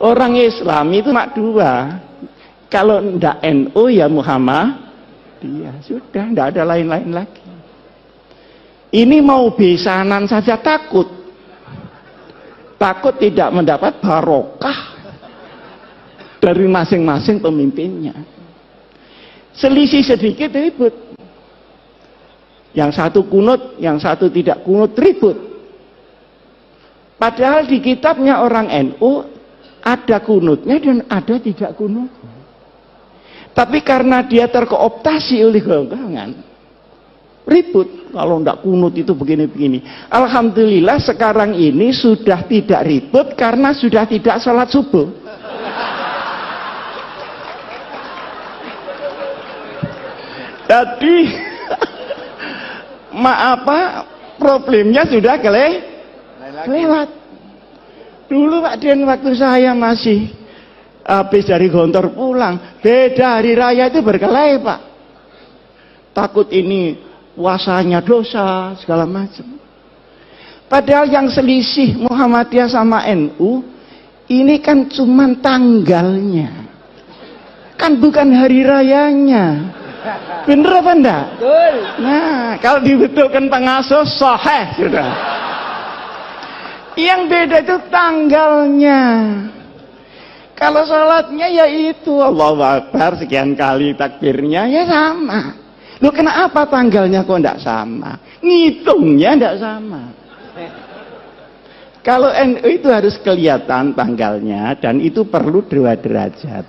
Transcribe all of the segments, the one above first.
Orang Islam itu mak dua. Kalau ndak NU ya Muhammad, dia sudah ndak ada lain-lain lagi. Ini mau besanan saja takut tidak mendapat barokah dari masing-masing pemimpinnya. Selisih sedikit ribut. Yang satu kunut, yang satu tidak kunut, ribut. Padahal di kitabnya orang NU ada kunutnya dan ada tidak kunut. Tapi karena dia terkooptasi oleh golongan, ribut. Kalau tidak kunut itu begini-begini. Alhamdulillah sekarang ini sudah tidak ribut karena sudah tidak salat subuh. Jadi problemnya sudah kelewat. Dulu Pak Den waktu saya masih habis dari Gontor pulang, beda hari raya itu berkelahi Pak. Takut ini puasanya dosa segala macam. Padahal yang selisih Muhammadiyah sama NU ini kan cuman tanggalnya, kan bukan hari rayanya. Bener apa enggak? Betul. Nah, kalau dibutuhkan pengasuh sahih sudah. Yang beda itu tanggalnya. Kalau sholatnya ya itu Allahu Akbar sekian kali takbirnya ya sama. Loh kenapa tanggalnya kok enggak sama? Ngitungnya enggak sama. Kalau NU itu harus kelihatan tanggalnya dan itu perlu 2 derajat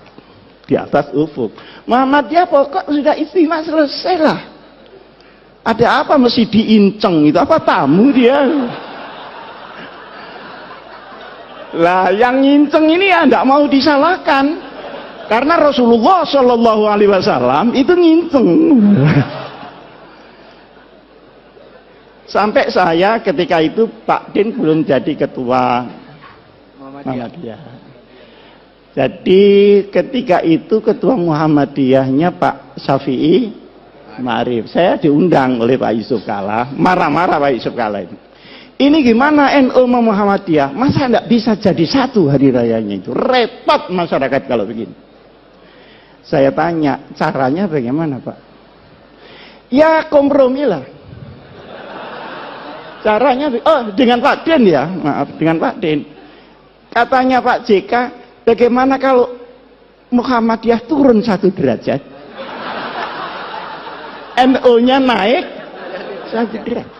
di atas ufuk. Muhammadiyah pokok sudah istimewa selesai lah. Ada apa mesti diinceng itu? Apa tamu dia? Lah yang nginceng ini ya enggak mau disalahkan. Karena Rasulullah Shallallahu Alaihi Wasallam itu nginceng. Sampai saya ketika itu Pak Din belum jadi ketua Muhammadiyah. Jadi ketika itu ketua Muhammadiyahnya Pak Syafi'i Ma'arif. Saya diundang oleh Pak Yusuf Kalla. Marah-marah Pak Yusuf Kalla itu. Ini gimana NU sama Muhammadiyah? Masa enggak bisa jadi satu hari rayanya itu? Repot masyarakat kalau begini. Saya tanya, caranya bagaimana Pak? Ya kompromi lah. Caranya, dengan Pak Den ya, maaf, dengan Pak Den. Katanya Pak JK, bagaimana kalau Muhammadiyah turun 1 derajat? NU-nya naik 1 derajat.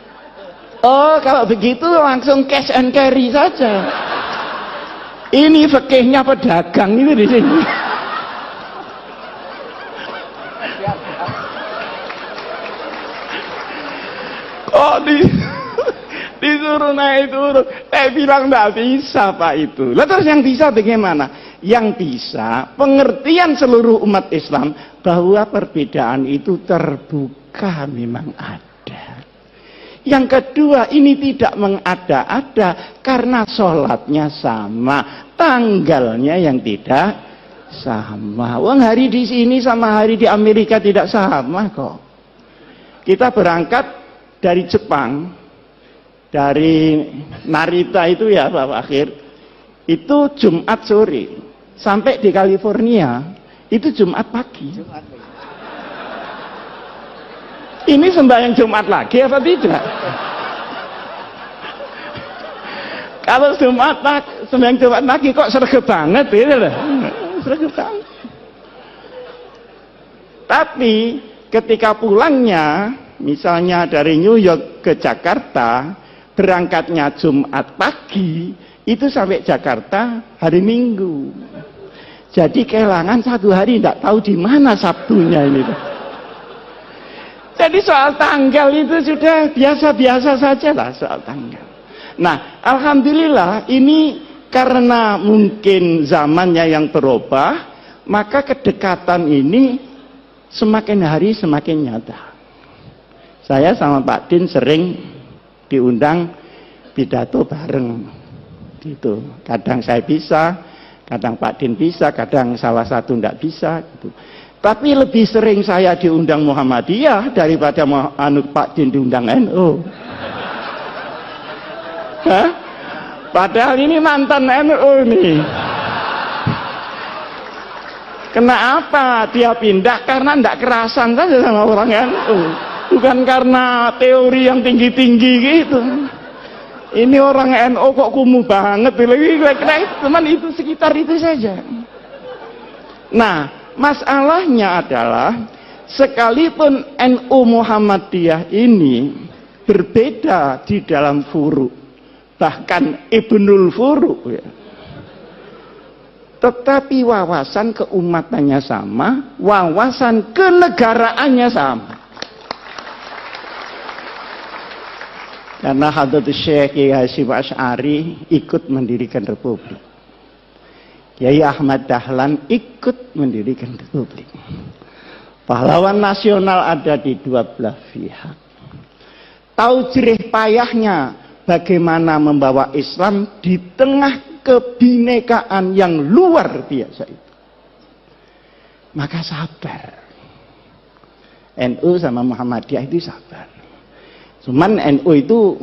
Oh, kalau begitu langsung cash and carry saja. Ini fikihnya pedagang itu di sini. Kok disuruh naik turun? Bilang enggak bisa Pak itu. Lah terus yang bisa bagaimana? Yang bisa pengertian seluruh umat Islam bahwa perbedaan itu terbuka memang ada. Yang kedua, ini tidak mengada-ada karena sholatnya sama, tanggalnya yang tidak sama. Wong hari di sini sama hari di Amerika tidak sama kok. Kita berangkat dari Jepang, dari Narita itu ya Pak Akhir, itu Jumat sore, sampai di California itu Jumat pagi. Ini sembahyang Jumat lagi apa tidak? Kalau sembahyang Jumat lagi kok sregep banget gitu loh. Sregep banget. Tapi ketika pulangnya, misalnya dari New York ke Jakarta, berangkatnya Jumat pagi, itu sampai Jakarta hari Minggu. Jadi kehilangan 1 hari, tidak tahu di mana Sabtunya ini. Jadi soal tanggal itu sudah biasa-biasa saja lah soal tanggal. Nah, alhamdulillah ini karena mungkin zamannya yang berubah, maka kedekatan ini semakin hari semakin nyata. Saya sama Pak Din sering diundang pidato bareng gitu. Kadang saya bisa, kadang Pak Din bisa, kadang salah satu tidak bisa gitu. Tapi lebih sering saya diundang Muhammadiyah daripada Pak Din diundang NU. Hah? Padahal ini mantan NU nih. Kenapa dia pindah? Karena tidak kerasan saja sama orang NU. Bukan karena teori yang tinggi-tinggi gitu. Ini orang NU kok kumuh banget. Teman itu sekitar itu saja. Nah, masalahnya adalah sekalipun NU Muhammadiyah ini berbeda di dalam furu, bahkan Ibnul Furu ya. Tetapi wawasan keumatannya sama, wawasan kenegaraannya sama. Karena Hadratus Syekh Kiai Hasyim Asy'ari ikut mendirikan republik. Kiai Ahmad Dahlan ikut mendirikan republik. Pahlawan nasional ada di dua belah pihak. Tahu jerih payahnya bagaimana membawa Islam di tengah kebinekaan yang luar biasa itu. Maka sabar. NU sama Muhammadiyah itu sabar. Cuman NU itu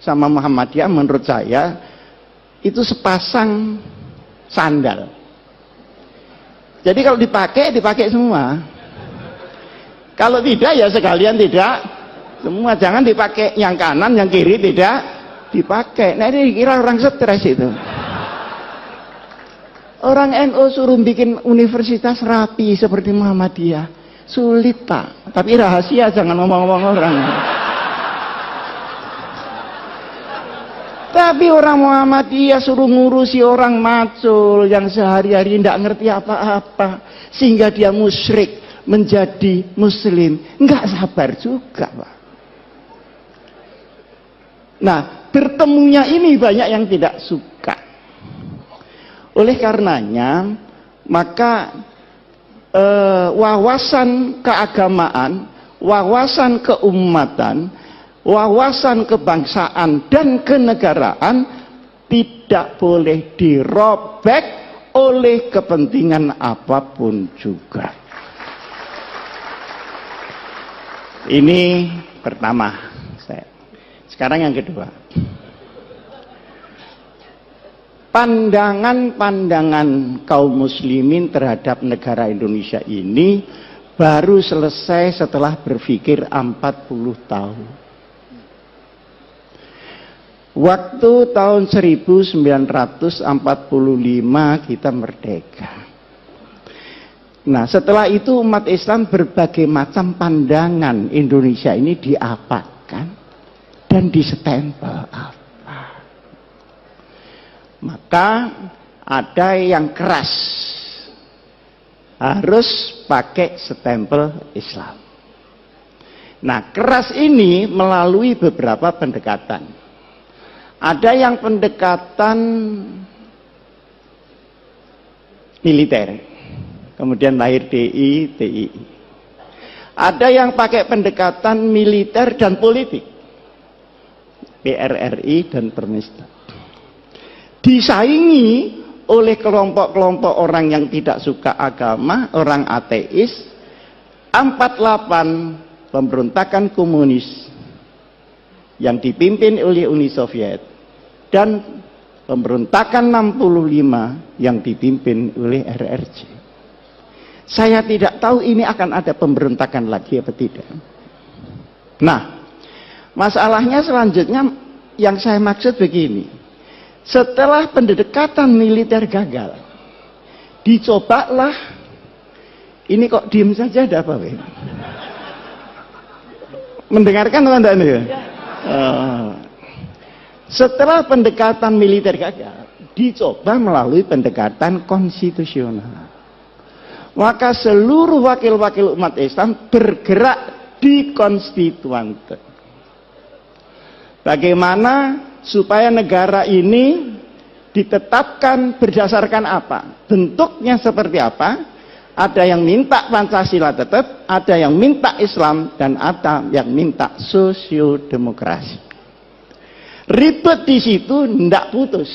sama Muhammadiyah menurut saya itu sepasang sandal. Jadi kalau dipakai semua. Kalau tidak ya sekalian tidak semua. Jangan dipakai yang kanan, yang kiri tidak dipakai. Nah ini dikira orang stres itu. Orang NU suruh bikin universitas rapi seperti Muhammadiyah. Sulit Pak. Tapi rahasia, jangan ngomong-ngomong orang. Tapi orang Muhammadiyah suruh ngurusi orang macul yang sehari-hari tidak ngerti apa-apa. Sehingga dia musyrik menjadi muslim. Enggak sabar juga Pak. Nah, bertemunya ini banyak yang tidak suka. Oleh karenanya, maka wawasan keagamaan, wawasan keumatan, wawasan kebangsaan dan kenegaraan tidak boleh dirobek oleh kepentingan apapun juga. Ini pertama. Sekarang yang kedua. Pandangan-pandangan kaum muslimin terhadap negara Indonesia ini baru selesai setelah berpikir 40 tahun. Waktu tahun 1945 kita merdeka. Nah, setelah itu umat Islam berbagai macam pandangan Indonesia ini diapakan dan disestempel apa. Maka ada yang keras, harus pakai stempel Islam. Nah, keras ini melalui beberapa pendekatan. Ada yang pendekatan militer, kemudian lahir DI, TII. Ada yang pakai pendekatan militer dan politik, PRRI dan Permisda. Disaingi oleh kelompok-kelompok orang yang tidak suka agama, orang ateis. 48 pemberontakan komunis yang dipimpin oleh Uni Soviet dan pemberontakan 65 yang dipimpin oleh RRC. Saya tidak tahu ini akan ada pemberontakan lagi apa tidak. Nah, masalahnya selanjutnya yang saya maksud begini. Setelah pendekatan militer gagal, dicobalah, ini kok diem saja ada apa? Mendengarkan teman-teman ya? Setelah pendekatan militer gagal, dicoba melalui pendekatan konstitusional. Maka seluruh wakil-wakil umat Islam bergerak di konstituante. Bagaimana supaya negara ini ditetapkan berdasarkan apa? Bentuknya seperti apa? Ada yang minta Pancasila tetap, ada yang minta Islam, dan ada yang minta sosiodemokrasi. Ribet di situ tidak putus.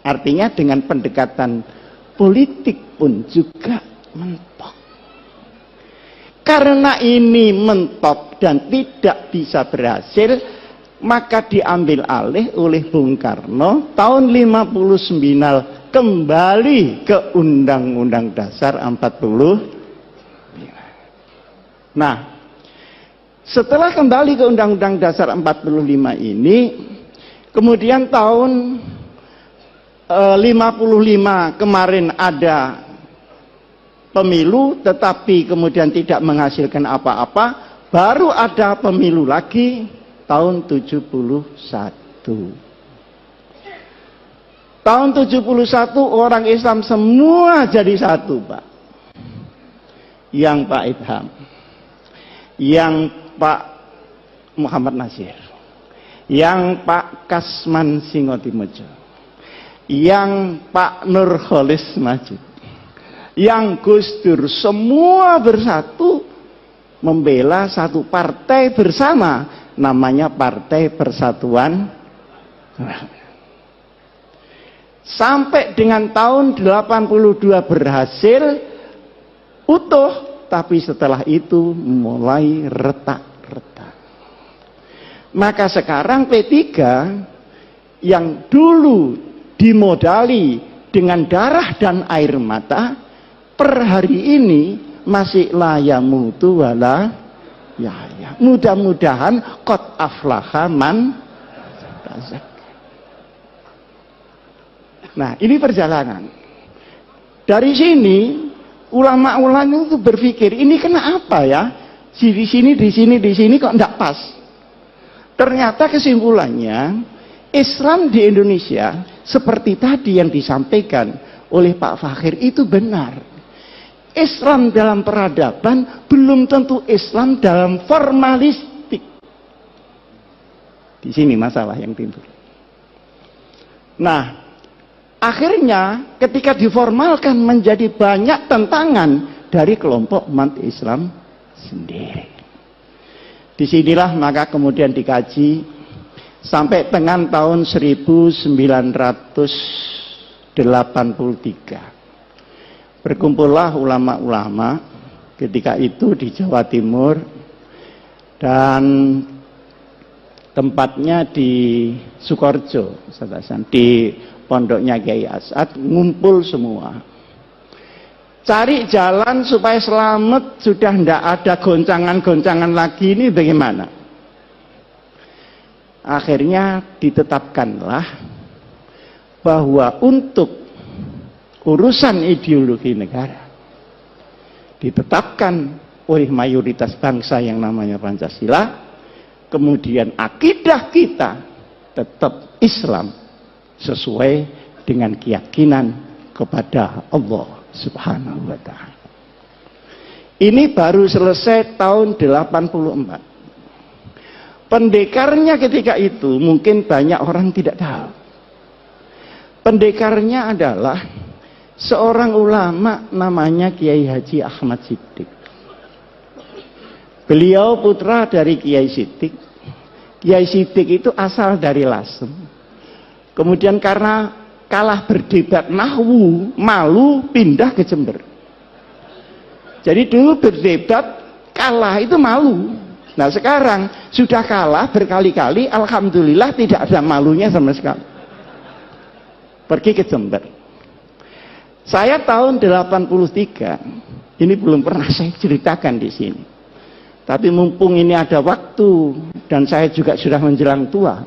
Artinya dengan pendekatan politik pun juga mentok. Karena ini mentok dan tidak bisa berhasil, maka diambil alih oleh Bung Karno tahun 59 kembali ke Undang-Undang Dasar 45. Nah, setelah kembali ke Undang-Undang Dasar 45 ini, kemudian tahun 55 kemarin ada pemilu, tetapi kemudian tidak menghasilkan apa-apa, baru ada pemilu lagi tahun 71. Tahun 71 orang Islam semua jadi satu, Pak. Yang Pak Idham, yang Pak Muhammad Nasir, yang Pak Kasman Singotimojo, yang Pak Nurholis Majid, yang Gus Dur, semua bersatu membela satu partai bersama, namanya Partai Persatuan. Sampai dengan tahun 82 berhasil utuh, tapi setelah itu mulai retak-retak. Maka sekarang P3 yang dulu dimodali dengan darah dan air mata, per hari ini masih layamutu wala ya. Mudah-mudahan qad aflaha man tazakka. Nah, ini perjalanan. Dari sini ulama-ulama itu berpikir, ini kenapa ya? Di sini kok enggak pas. Ternyata kesimpulannya, Islam di Indonesia seperti tadi yang disampaikan oleh Pak Fakhir itu benar. Islam dalam peradaban belum tentu Islam dalam formalistik. Di sini masalah yang timbul. Nah, akhirnya ketika diformalkan menjadi banyak tentangan dari kelompok umat Islam sendiri. Disinilah maka kemudian dikaji sampai dengan tahun 1983. Berkumpullah ulama-ulama ketika itu di Jawa Timur dan tempatnya di Sukoharjo, di pondoknya Kiai As'ad, ngumpul semua. Cari jalan supaya selamat, sudah tidak ada goncangan-goncangan lagi, ini bagaimana? Akhirnya ditetapkanlah bahwa untuk urusan ideologi negara ditetapkan oleh mayoritas bangsa yang namanya Pancasila, kemudian akidah kita tetap Islam sesuai dengan keyakinan kepada Allah Subhanahu wa ta'ala. Ini baru selesai tahun 84. Pendekarnya ketika itu mungkin banyak orang tidak tahu. Pendekarnya adalah seorang ulama namanya Kiai Haji Ahmad Siddiq. Beliau putra dari Kiai Siddiq. Kiai Siddiq itu asal dari Lasem. Kemudian karena kalah berdebat nahwu, malu pindah ke Jember. Jadi dulu berdebat kalah itu malu. Nah sekarang sudah kalah berkali-kali, alhamdulillah tidak ada malunya sama sekali. Pergi ke Jember. Saya tahun 83, ini belum pernah saya ceritakan di sini. Tapi mumpung ini ada waktu dan saya juga sudah menjelang tua,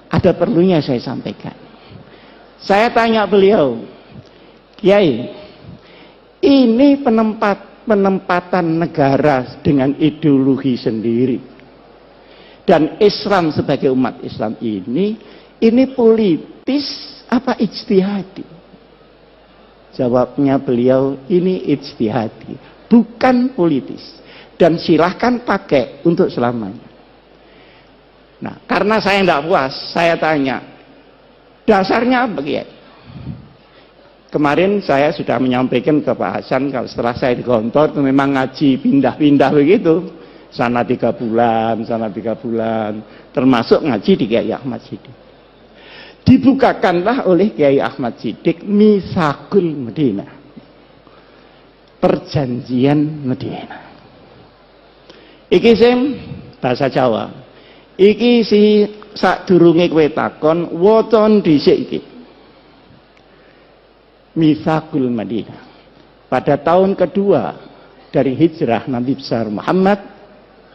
ada perlunya saya sampaikan. Saya tanya beliau, Kiai, ini penempatan negara dengan ideologi sendiri dan Islam sebagai umat Islam ini politis apa ijtihadi? Jawabnya beliau, ini ijtihadi, bukan politis, dan silahkan pakai untuk selamanya. Nah, karena saya tidak puas, saya tanya, dasarnya apa, Kiai? Kemarin saya sudah menyampaikan ke Pak Hasan, kalau setelah saya di kantor itu memang ngaji pindah-pindah begitu, sana 3 bulan, sana 3 bulan, termasuk ngaji di Kiai Ahmad Siddiq. Dibukakanlah oleh Kiai Ahmad Siddiq Mitsaqul Madinah, perjanjian Madinah. Iki sing bahasa Jawa. Iki si sadurunge kowe takon, waca dhisik iki. Mitsaqul Madinah. Pada tahun kedua dari hijrah Nabi besar Muhammad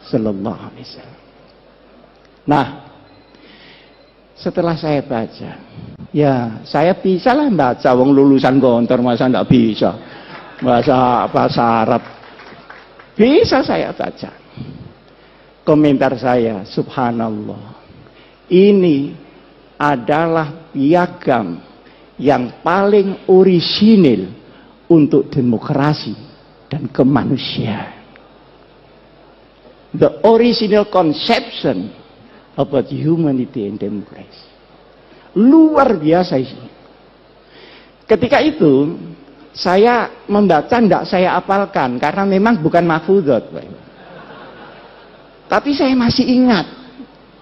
sallallahu alaihi wasallam. Nah, setelah saya baca, ya saya bisa lah baca, wong lulusan Gontor masa enggak bisa bahasa Arab. Bisa saya baca. Komentar saya, subhanallah, ini adalah piagam yang paling orisinil untuk demokrasi dan kemanusiaan. The original conception about humanity and democracy. Luar biasa ini. Ketika itu saya membaca, tidak saya apalkan karena memang bukan mahfudot. Tapi saya masih ingat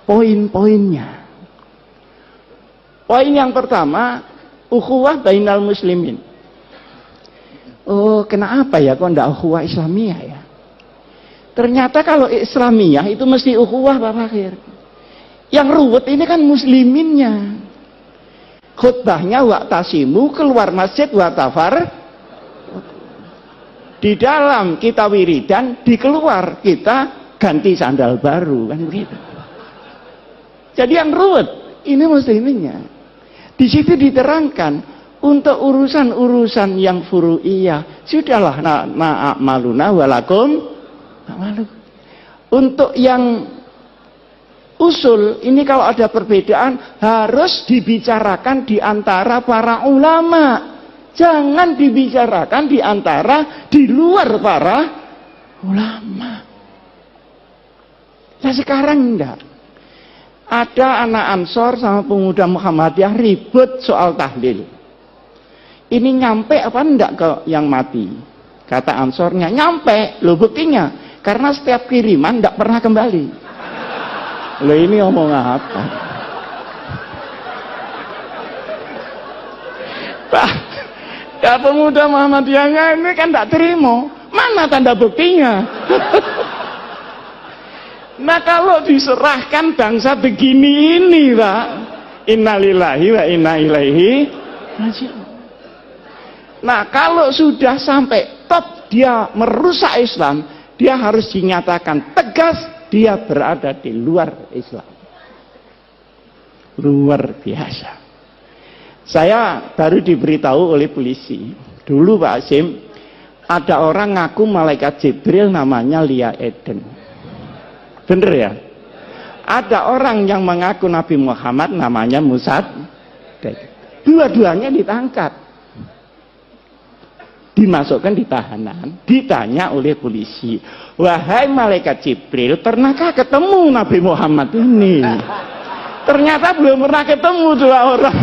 poin-poinnya. Poin yang pertama, ukhuwah bainal muslimin. Oh, kenapa ya kok tidak ukhuwah Islamiyah ya? Ternyata kalau Islamiyah itu mesti ukhuwah Pak Fakir. Yang ruwet ini kan musliminnya. Khutbahnya waqtasimu, keluar masjid watafar. Di dalam kita wiridan, di keluar kita ganti sandal baru, kan begitu. Jadi yang ruwet ini musliminnya. Di situ diterangkan untuk urusan-urusan yang furu'iyah sudahlah na'amaluna walakum na'malu. Untuk yang usul ini kalau ada perbedaan harus dibicarakan di antara para ulama. Jangan dibicarakan di antara di luar para ulama. Nah sekarang enggak. Ada anak Ansor sama pemuda Muhammadiyah ribut soal tahlil. Ini nyampe apa enggak ke yang mati? Kata Ansornya, nyampe. Loh buktinya, karena setiap kiriman enggak pernah kembali. Loh ini ngomong apa? Pak, ya pemuda Muhammadiyahnya ini kan enggak terima. Mana tanda buktinya? Nah kalau diserahkan bangsa begini ini Pak, innalillahi wa inna ilaihi raji'un. Nah kalau sudah sampai top dia merusak Islam, dia harus dinyatakan tegas dia berada di luar Islam. Luar biasa. Saya baru diberitahu oleh polisi. Dulu Pak Asim, ada orang ngaku malaikat Jibril namanya Lia Eden. Bener ya? Ada orang yang mengaku Nabi Muhammad namanya Musa. Dua-duanya ditangkap. Dimasukkan di tahanan. Ditanya oleh polisi. Wahai malaikat Jibril, pernahkah ketemu Nabi Muhammad ini? Ternyata belum pernah ketemu dua orang.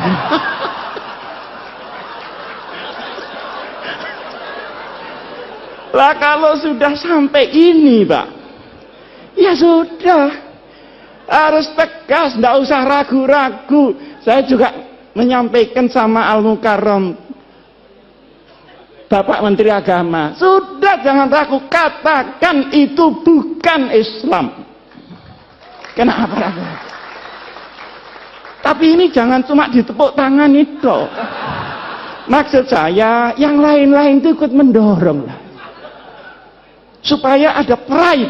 Lah kalau sudah sampai ini Pak, ya sudah, harus tegas, tidak usah ragu-ragu. Saya juga menyampaikan sama Al-Mukarram, Bapak Menteri Agama, sudah jangan ragu, katakan itu bukan Islam. Kenapa ragu? Tapi ini jangan cuma ditepuk tangan itu. Maksud saya, yang lain-lain itu ikut mendorong lah. Supaya ada pride.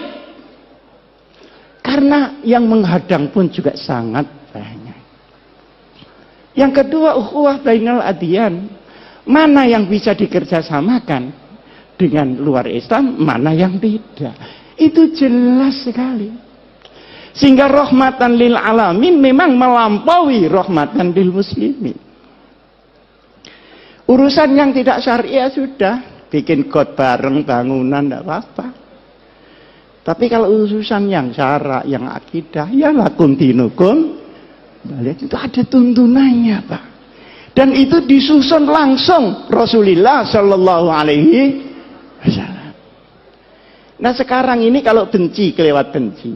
Karena yang menghadang pun juga sangat banyak. Yang kedua, ukhuwah bainal adyan. Mana yang bisa dikerjasamakan dengan luar Islam, mana yang tidak. Itu jelas sekali. Sehingga rahmatan lil alamin memang melampaui rahmatan lil muslimin. Urusan yang tidak syariah sudah. Bikin got bareng bangunan tidak apa-apa. Tapi kalau urusan yang syara, yang akidah, ya lakum dinukum, itu ada tuntunannya Pak. Dan itu disusun langsung Rasulullah Shallallahu Alaihi Wasallam. Nah sekarang ini kalau benci kelewat benci,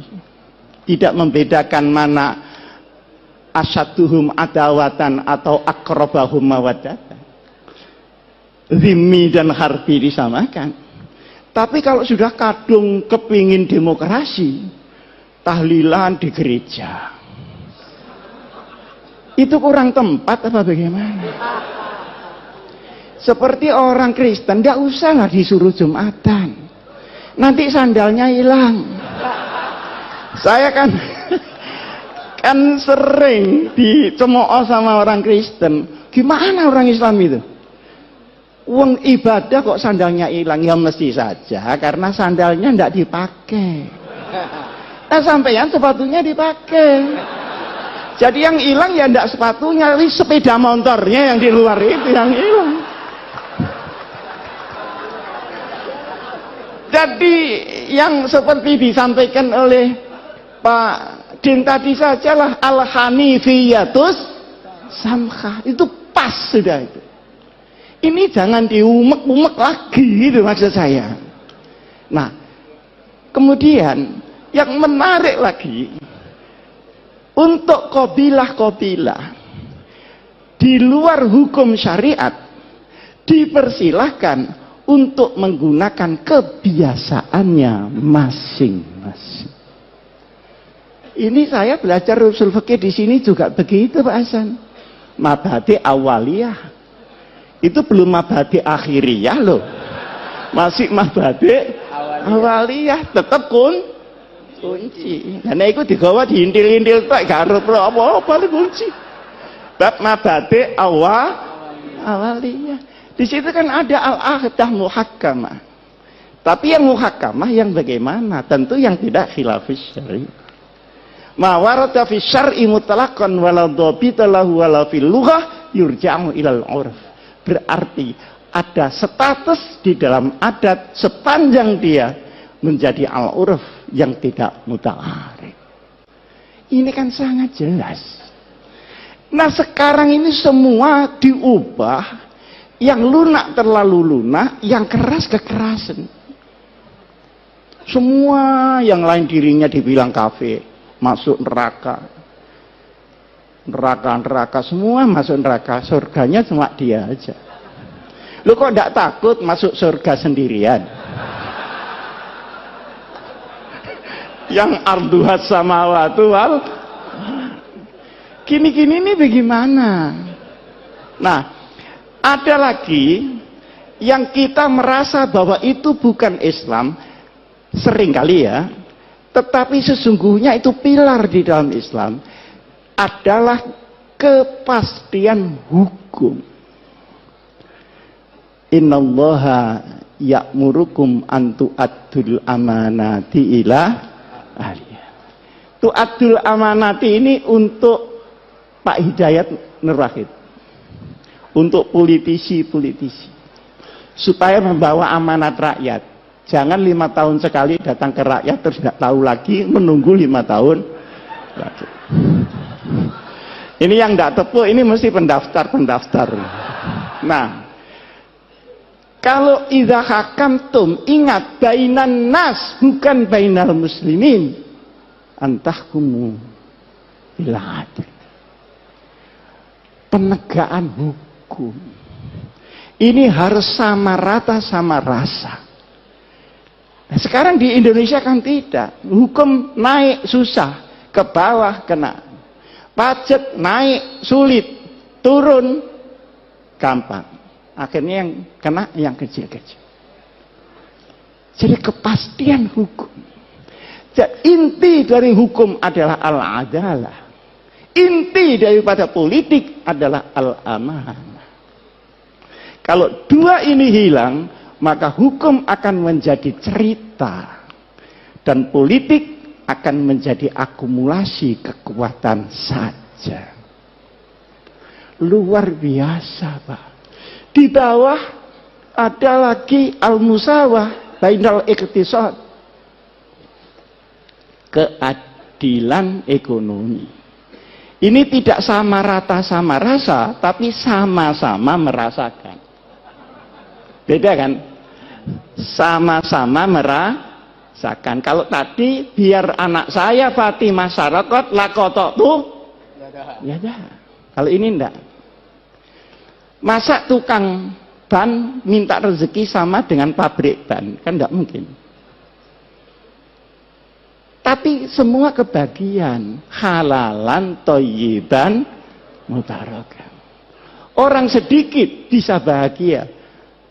tidak membedakan mana asyaduhum adawatan atau akrobahum mawaddatan. Zimmi dan harbi disamakan. Tapi kalau sudah kadung kepingin demokrasi, tahlilan di gereja, itu kurang tempat apa bagaimana? Seperti orang Kristen, nggak usah lah disuruh Jumatan. Nanti sandalnya hilang. Saya kan sering dicemooh sama orang Kristen. Gimana orang Islam itu? Uang ibadah kok sandalnya hilang? Ya mesti saja karena sandalnya nggak dipakai. Nah sampeyan sepatunya dipakai. Jadi yang hilang ya ndak sepatunya, sepeda motornya yang di luar itu yang hilang. Jadi yang seperti disampaikan oleh Pak Din tadi sajalah al-hanifiyatus samkhah, itu pas sudah itu. Ini jangan diumek-umek lagi gitu maksud saya. Nah, kemudian yang menarik lagi, untuk qabilah-qabilah di luar hukum syariat dipersilahkan untuk menggunakan kebiasaannya masing-masing. Ini saya belajar usul fikih di sini juga begitu Pak Hasan. Mabhadi awaliyah itu belum mabhadi akhiriyah loh, masih mabhadi awaliyah, tetap kunci. Karena itu digawa diintil-intil tak garap apa-apa kunci. Bab mabhadi awaliyah. Di situ kan ada al-ahdah muhakkamah. Tapi yang muhakkamah yang bagaimana? Tentu yang tidak khilafis syar'i. Ma warada fi syar'i mutlaqan wala dhabita lahu wala fil lughah yurja'u ilal 'urf. Berarti ada status di dalam adat sepanjang dia menjadi al-'urf yang tidak muta'arif. Ini kan sangat jelas. Nah, sekarang ini semua diubah. Yang lunak terlalu lunak, yang keras kekerasan. Semua yang lain dirinya dibilang kafir, masuk neraka. Neraka semua masuk neraka, surganya cuma dia aja. Lu kok enggak takut masuk surga sendirian? Yang arduhat samawatu wal gini-gini ini bagaimana? Nah, ada lagi yang kita merasa bahwa itu bukan Islam, seringkali ya, tetapi sesungguhnya itu pilar di dalam Islam, adalah kepastian hukum. Innallaha ya'murukum an tu'addul amanati ila ahliha. Tu'addul amanati ini untuk Pak Hidayat Nur Wahid, untuk politisi-politisi, supaya membawa amanat rakyat. Jangan 5 tahun sekali datang ke rakyat terus tidak tahu lagi, menunggu 5 tahun lagi. Ini yang tidak tepu, ini mesti pendaftar. Nah, kalau idza hakamtum, ingat bainan nas bukan bainal muslimin, antahkumu bil adl. Penegakan hukum ini harus sama rata sama rasa. Nah, sekarang di Indonesia kan tidak. Hukum naik susah, ke bawah kena. Pajak naik sulit, turun gampang. Akhirnya yang kena yang kecil-kecil. Jadi kepastian hukum. Jadi inti dari hukum adalah al-adalah. Inti daripada politik adalah al-amanah. Kalau dua ini hilang, maka hukum akan menjadi cerita dan politik akan menjadi akumulasi kekuatan saja. Luar biasa, Pak. Di bawah ada lagi al-musawah bainal iqtisad, keadilan ekonomi. Ini tidak sama rata sama rasa, tapi sama-sama merasakan. Beda kan? Sama-sama merasakan. Kalau tadi biar anak saya Fatimah Sarakot lakotok tuh, ya dah. Kalau ini enggak. Masa tukang ban minta rezeki sama dengan pabrik ban? Kan enggak mungkin. Tapi semua kebagian, halalan, thayyiban, mubarakan. Orang sedikit bisa bahagia,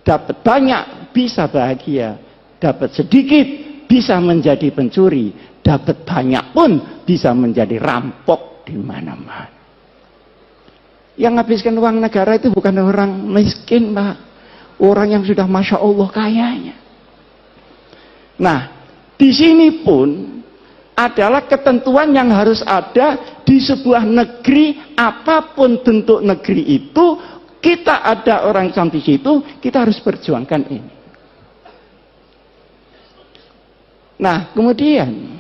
dapat banyak bisa bahagia, dapat sedikit bisa menjadi pencuri, dapat banyak pun bisa menjadi rampok di mana-mana. Yang habiskan uang negara itu bukan orang miskin, Pak. Orang yang sudah Masya Allah kayanya. Nah, di sini pun adalah ketentuan yang harus ada di sebuah negeri, apapun bentuk negeri itu, kita ada orang Islam di situ, kita harus perjuangkan ini. Nah, kemudian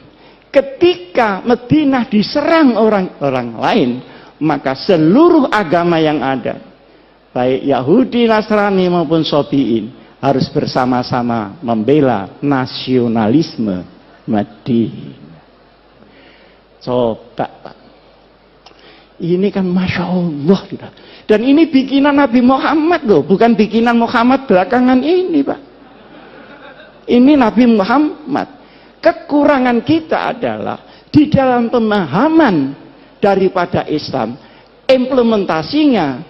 ketika Madinah diserang orang-orang lain, maka seluruh agama yang ada, baik Yahudi, Nasrani maupun Sobiin, harus bersama-sama membela nasionalisme Madinah. Coba, Pak. Ini kan Masya Allah. Dan ini bikinan Nabi Muhammad loh, bukan bikinan Muhammad belakangan ini, Pak. Ini Nabi Muhammad. Kekurangan kita adalah di dalam pemahaman daripada Islam, implementasinya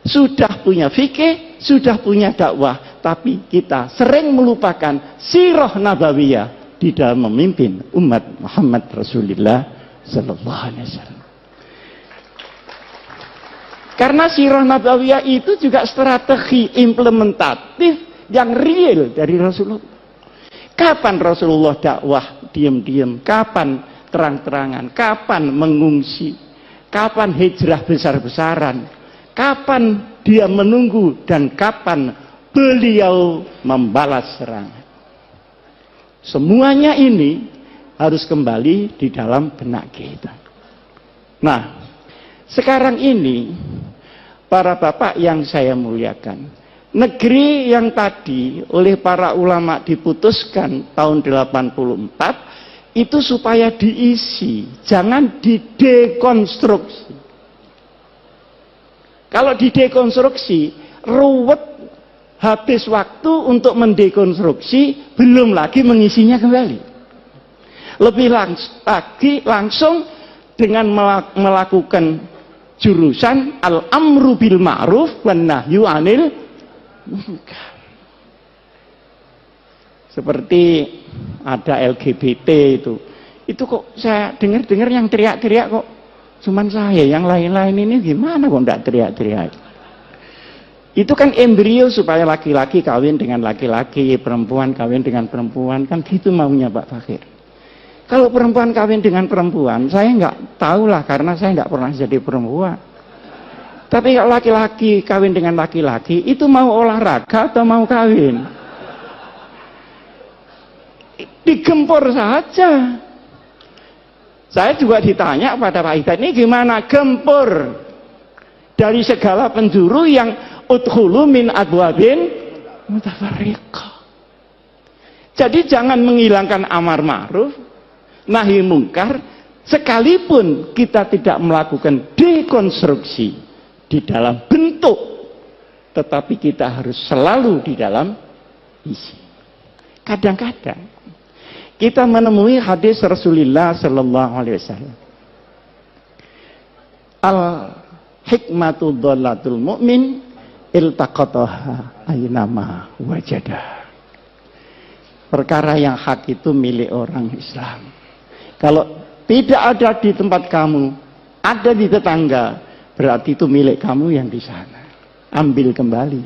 sudah punya fikih, sudah punya dakwah, tapi kita sering melupakan sirah nabawiyah di dalam memimpin umat Muhammad Rasulullah Sallallahu Alaihi Wasallam. Karena sirah nabawiyah itu juga strategi implementatif yang real dari Rasulullah. Kapan Rasulullah dakwah diam-diam, kapan terang-terangan, kapan mengungsi, kapan hijrah besar-besaran, kapan dia menunggu, dan kapan beliau membalas serangan. Semuanya ini harus kembali di dalam benak kita. Nah, sekarang ini para bapak yang saya muliakan, negeri yang tadi oleh para ulama diputuskan tahun 84 itu supaya diisi, jangan didekonstruksi. Kalau didekonstruksi, ruwet, habis waktu untuk mendekonstruksi, belum lagi mengisinya kembali. Lebih lagi langsung dengan melakukan jurusan al-amru bil ma'ruf wan nahyu 'anil munkar. Seperti ada LGBT itu kok saya dengar yang teriak-teriak kok cuman saya, yang lain-lain ini gimana kok enggak teriak-teriak. Itu kan embrio supaya laki-laki kawin dengan laki-laki, perempuan kawin dengan perempuan, kan gitu maunya Pak Fakir. Kalau perempuan kawin dengan perempuan, saya nggak tahu lah karena saya nggak pernah jadi perempuan. Tapi kalau laki-laki kawin dengan laki-laki, itu mau olahraga atau mau kawin? Digempur saja. Saya juga ditanya pada Pak Hidayat, ini gimana gempur dari segala penjuru yang udkhulu min adwabin mutafarriqah. Jadi jangan menghilangkan amar ma'ruf nahi mungkar, sekalipun kita tidak melakukan dekonstruksi di dalam bentuk, tetapi kita harus selalu di dalam isi. Kadang-kadang kita menemui hadis Rasulullah Sallallahu Alaihi Wasallam, al hikmatu dhalatul mu'min iltaqataha aynama wajadah. Perkara yang hak itu milik orang Islam. Kalau tidak ada di tempat kamu, ada di tetangga, berarti itu milik kamu yang di sana. Ambil kembali.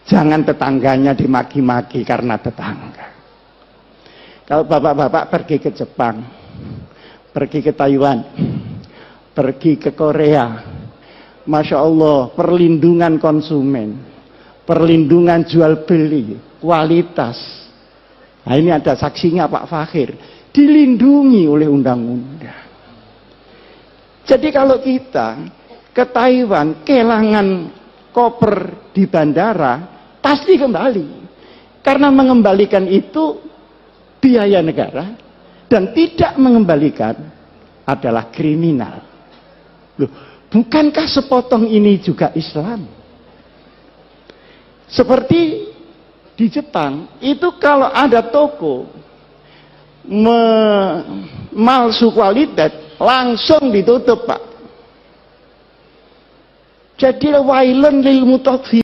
Jangan tetangganya dimaki-maki karena tetangga. Kalau bapak-bapak pergi ke Jepang, pergi ke Taiwan, pergi ke Korea, Masya Allah, perlindungan konsumen, perlindungan jual beli, kualitas. Nah, ini ada saksinya Pak Fakir, dilindungi oleh undang-undang. Jadi kalau kita ke Taiwan, kehilangan koper di bandara, pasti kembali. Karena mengembalikan itu biaya negara, dan tidak mengembalikan adalah kriminal. Loh, bukankah sepotong ini juga Islam? Seperti di Jepang, itu kalau ada toko malsu kualitas, langsung ditutup Pak. Jadi wailun lil mutaffifin.